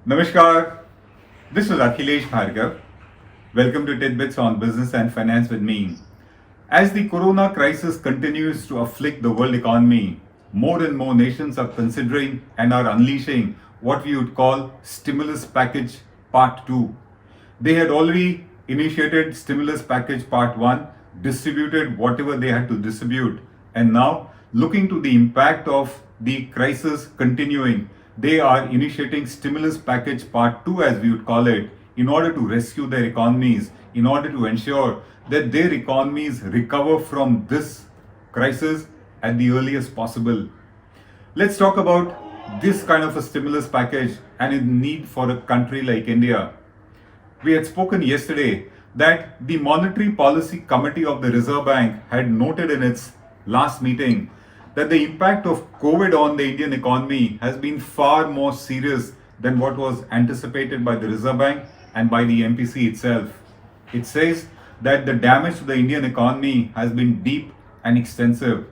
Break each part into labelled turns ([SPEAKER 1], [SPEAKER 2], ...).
[SPEAKER 1] Namaskar, this is Akhilesh Bhargav. Welcome to Tidbits on Business and Finance with me. As the corona crisis continues to afflict the world economy, more and more nations are considering and are unleashing what we would call stimulus package part 2. They had already initiated stimulus package part 1, distributed whatever they had to distribute, and now looking to the impact of the crisis continuing, they are initiating stimulus package part 2, as we would call it, in order to rescue their economies, in order to ensure that their economies recover from this crisis at the earliest possible. Let's talk about this kind of a stimulus package and its need for a country like India. We had spoken yesterday that the Monetary Policy Committee of the Reserve Bank had noted in its last meeting that the impact of COVID on the Indian economy has been far more serious than what was anticipated by the Reserve Bank and by the MPC itself. It says that the damage to the Indian economy has been deep and extensive.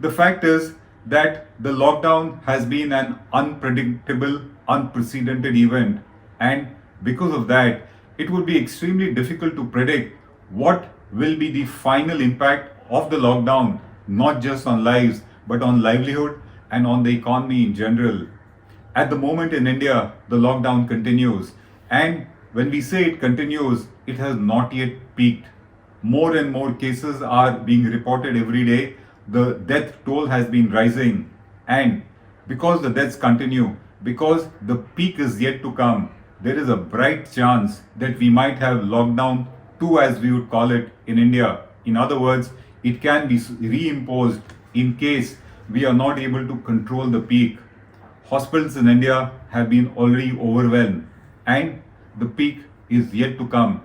[SPEAKER 1] The fact is that the lockdown has been an unpredictable, unprecedented event, and because of that, it would be extremely difficult to predict what will be the final impact of the lockdown, not just on lives, but on livelihood and on the economy in general. At the moment in India, the lockdown continues, and when we say it continues, it has not yet peaked. More and more cases are being reported every day. The death toll has been rising, and because the deaths continue, because the peak is yet to come, there is a bright chance that we might have lockdown 2, as we would call it in India. In other words, it can be reimposed in case we are not able to control the peak. Hospitals in India have been already overwhelmed, and the peak is yet to come.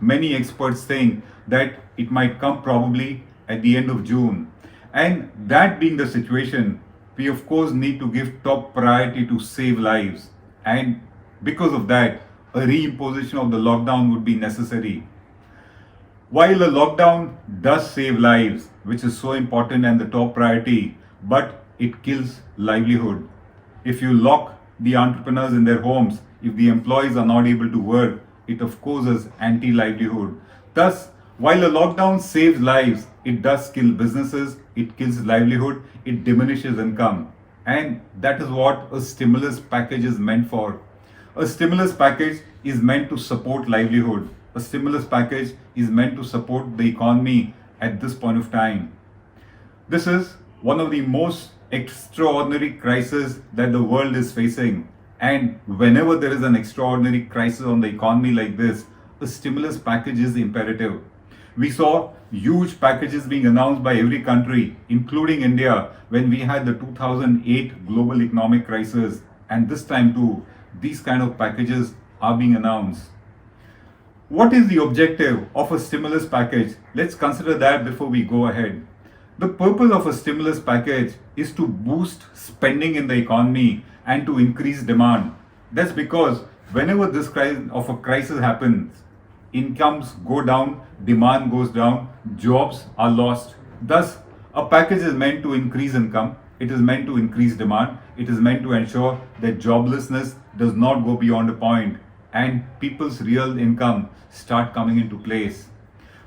[SPEAKER 1] Many experts think that it might come probably at the end of June. And that being the situation, we of course need to give top priority to save lives. And because of that, a reimposition of the lockdown would be necessary. While a lockdown does save lives, which is so important and the top priority, but it kills livelihood. If you lock the entrepreneurs in their homes, if the employees are not able to work, it of course is anti-livelihood. Thus, while a lockdown saves lives, it does kill businesses, it kills livelihood, it diminishes income. And that is what a stimulus package is meant for. A stimulus package is meant to support livelihood. A stimulus package is meant to support the economy at this point of time. This is one of the most extraordinary crises that the world is facing. And whenever there is an extraordinary crisis on the economy like this, a stimulus package is imperative. We saw huge packages being announced by every country, including India, when we had the 2008 global economic crisis. And this time too, these kind of packages are being announced. What is the objective of a stimulus package? Let's consider that before we go ahead. The purpose of a stimulus package is to boost spending in the economy and to increase demand. That's because whenever this kind of a crisis happens, incomes go down, demand goes down, jobs are lost. Thus, a package is meant to increase income, it is meant to increase demand, it is meant to ensure that joblessness does not go beyond a point and people's real income start coming into place.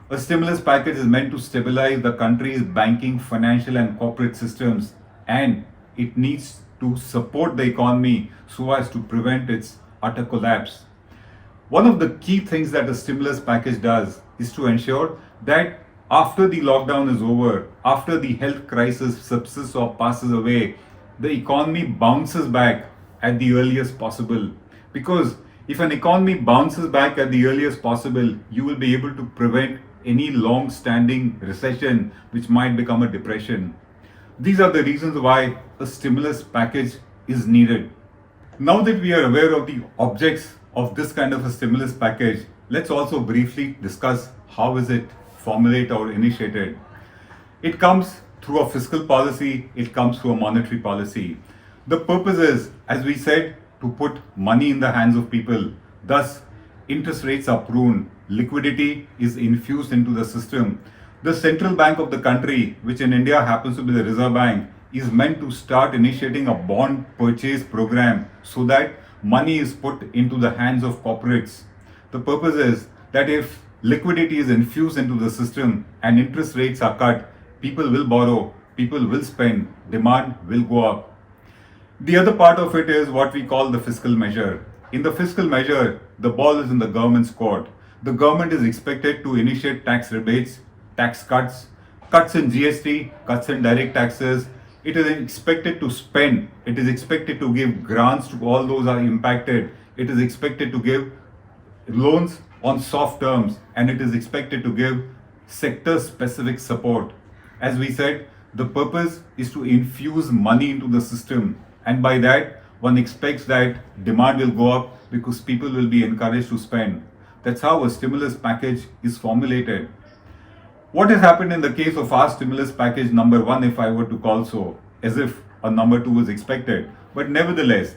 [SPEAKER 1] A stimulus package is meant to stabilize the country's banking, financial and corporate systems, and it needs to support the economy so as to prevent its utter collapse. One of the key things that a stimulus package does is to ensure that after the lockdown is over, after the health crisis subsists or passes away, the economy bounces back at the earliest possible. Because if an economy bounces back at the earliest possible, you will be able to prevent any long-standing recession which might become a depression. These are the reasons why a stimulus package is needed. Now that we are aware of the objects of this kind of a stimulus package, let's also briefly discuss how is it formulated or initiated. It comes through a fiscal policy, it comes through a monetary policy. The purpose is, as we said, to put money in the hands of people. Thus, interest rates are pruned, liquidity is infused into the system. The central bank of the country, which in India happens to be the Reserve Bank, is meant to start initiating a bond purchase program so that money is put into the hands of corporates. The purpose is that if liquidity is infused into the system and interest rates are cut, people will borrow, people will spend, demand will go up. The other part of it is what we call the fiscal measure. In the fiscal measure, the ball is in the government's court. The government is expected to initiate tax rebates, tax cuts, cuts in GST, cuts in direct taxes. It is expected to spend. It is expected to give grants to all those who are impacted. It is expected to give loans on soft terms, and it is expected to give sector specific support. As we said, the purpose is to infuse money into the system, and by that one expects that demand will go up because people will be encouraged to spend. That's how a stimulus package is formulated. What has happened in the case of our stimulus package number one, if I were to call so, as if a number two was expected, but nevertheless,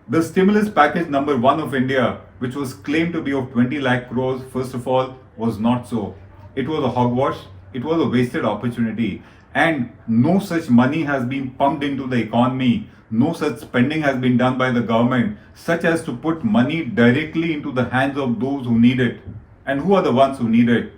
[SPEAKER 1] the stimulus package number one of India, which was claimed to be of 20 lakh crores, first of all, was not so. It was a hogwash, it was a wasted opportunity, and no such money has been pumped into the economy, no such spending has been done by the government, such as to put money directly into the hands of those who need it. And who are the ones who need it?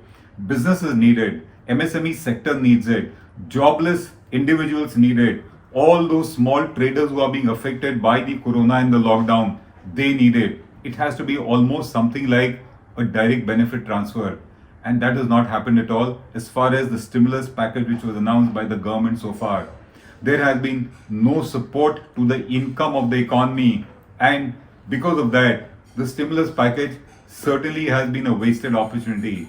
[SPEAKER 1] Businesses need it, MSME sector needs it, jobless individuals need it. All those small traders who are being affected by the corona and the lockdown, they need it. It has to be almost something like a direct benefit transfer. And that has not happened at all as far as the stimulus package which was announced by the government so far. There has been no support to the income of the economy, and because of that, the stimulus package certainly has been a wasted opportunity.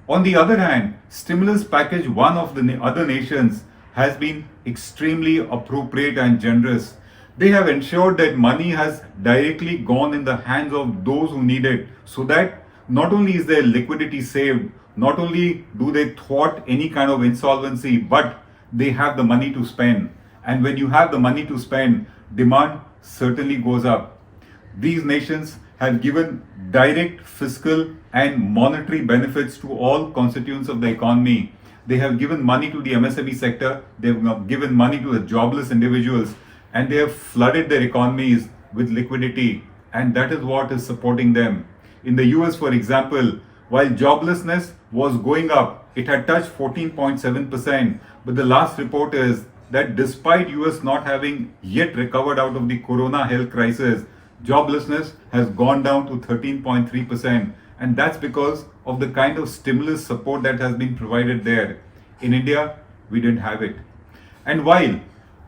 [SPEAKER 1] On the other hand, stimulus package one of the other nations has been extremely appropriate and generous. They have ensured that money has directly gone in the hands of those who need it, so that not only is their liquidity saved, not only do they thwart any kind of insolvency, but they have the money to spend. And when you have the money to spend, demand certainly goes up. These nations have given direct fiscal and monetary benefits to all constituents of the economy. They have given money to the MSME sector, they have given money to the jobless individuals, and they have flooded their economies with liquidity, and that is what is supporting them. In the US, for example, while joblessness was going up, it had touched 14.7%, but the last report is that despite US not having yet recovered out of the corona health crisis, joblessness has gone down to 13.3%, and that's because of the kind of stimulus support that has been provided there. In India, we didn't have it. And while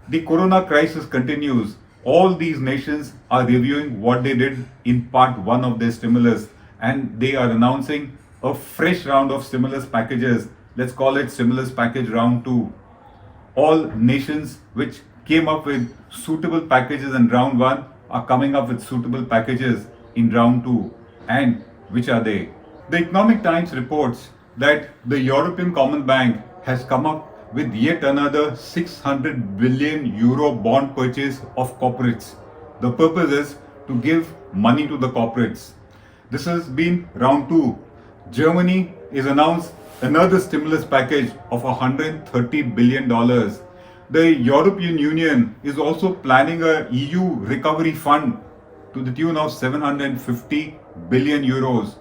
[SPEAKER 1] the corona crisis continues, all these nations are reviewing what they did in part one of their stimulus, and they are announcing a fresh round of stimulus packages. Let's call it stimulus package round two. All nations which came up with suitable packages in round one are coming up with suitable packages in round two. And which are they? The Economic Times reports that the European Common Bank has come up with yet another 600 billion euro bond purchase of corporates. The purpose is to give money to the corporates. This has been round two. Germany is announced another stimulus package of $130 billion. The European Union is also planning a EU recovery fund to the tune of 750 billion euros.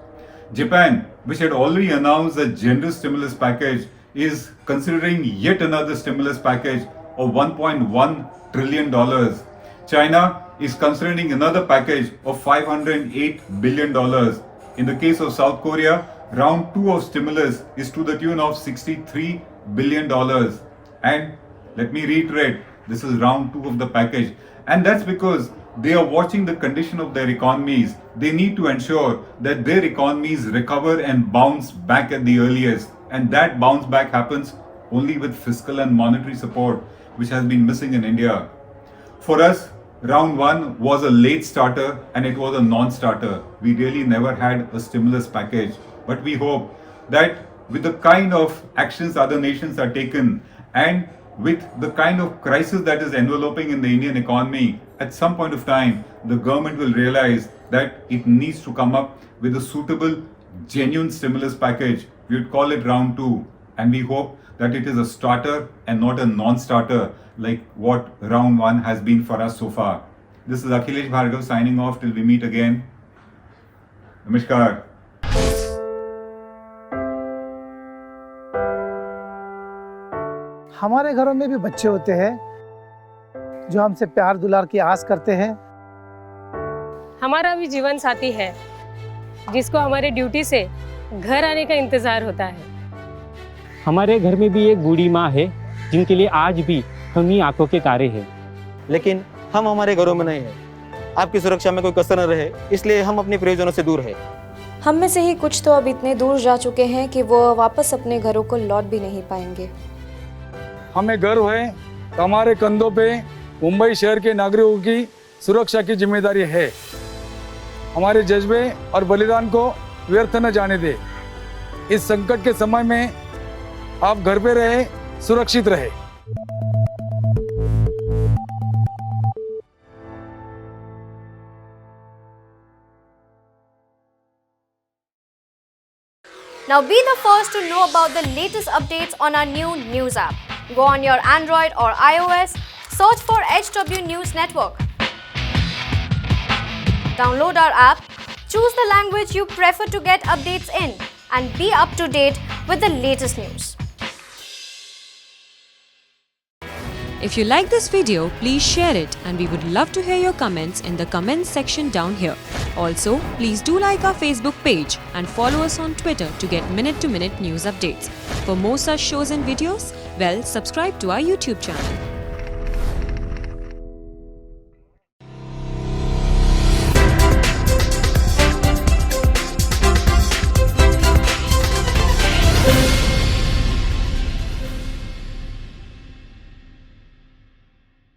[SPEAKER 1] Japan, which had already announced a generous stimulus package, is considering yet another stimulus package of $1.1 trillion. China is considering another package of $508 billion. In the case of South Korea, round two of stimulus is to the tune of $63 billion. And let me reiterate, this is round two of the package. And that's because they are watching the condition of their economies. They need to ensure that their economies recover and bounce back at the earliest. And that bounce back happens only with fiscal and monetary support, which has been missing in India. For us, round one was a late starter and it was a non-starter. We really never had a stimulus package. But we hope that with the kind of actions other nations are taken and with the kind of crisis that is enveloping in the Indian economy, at some point of time, the government will realize that it needs to come up with a suitable, genuine stimulus package. We would call it round two. And we hope that it is a starter and not a non-starter like what round one has been for us so far. This is Akhilesh Bhargav signing off till we meet again. Namaskar.
[SPEAKER 2] हमारे घरों में भी बच्चे होते हैं जो हमसे प्यार दुलार की आस करते हैं।
[SPEAKER 3] हमारा भी जीवन साथी है जिसको हमारे ड्यूटी से घर आने का इंतजार होता है।
[SPEAKER 4] हमारे घर में भी एक बूढ़ी माँ है जिनके लिए आज भी हम ही आंखों के तारे हैं।
[SPEAKER 5] लेकिन हम हमारे घरों में नहीं हैं। आपकी सुरक्षा में कोई कसर न रहे, इसलिए हम अपने प्रियजनों से दूर हैं।
[SPEAKER 6] हम में से ही कुछ तो अब इतने दूर जा चुके हैं कि वो वापस अपने घरों को लौट भी नहीं पाएंगे।
[SPEAKER 7] हमें गर्व है कि हमारे कंधों पे मुंबई शहर के नागरिकों की सुरक्षा की जिम्मेदारी है। हमारे जज्बे और बलिदान को व्यर्थ न जाने दे। इस संकट के समय में आप घर पे रहे, सुरक्षित रहे।
[SPEAKER 8] Now be the first to know about the latest updates on our new news app. Go on your Android or iOS, search for HW News Network. Download our app, choose the language you prefer to get updates in, and be up to date with the latest news.
[SPEAKER 9] If you like this video, please share it, and we would love to hear your comments in the comments section down here. Also, please do like our Facebook page and follow us on Twitter to get minute-to-minute news updates. For more such shows and videos, well, subscribe to our YouTube channel.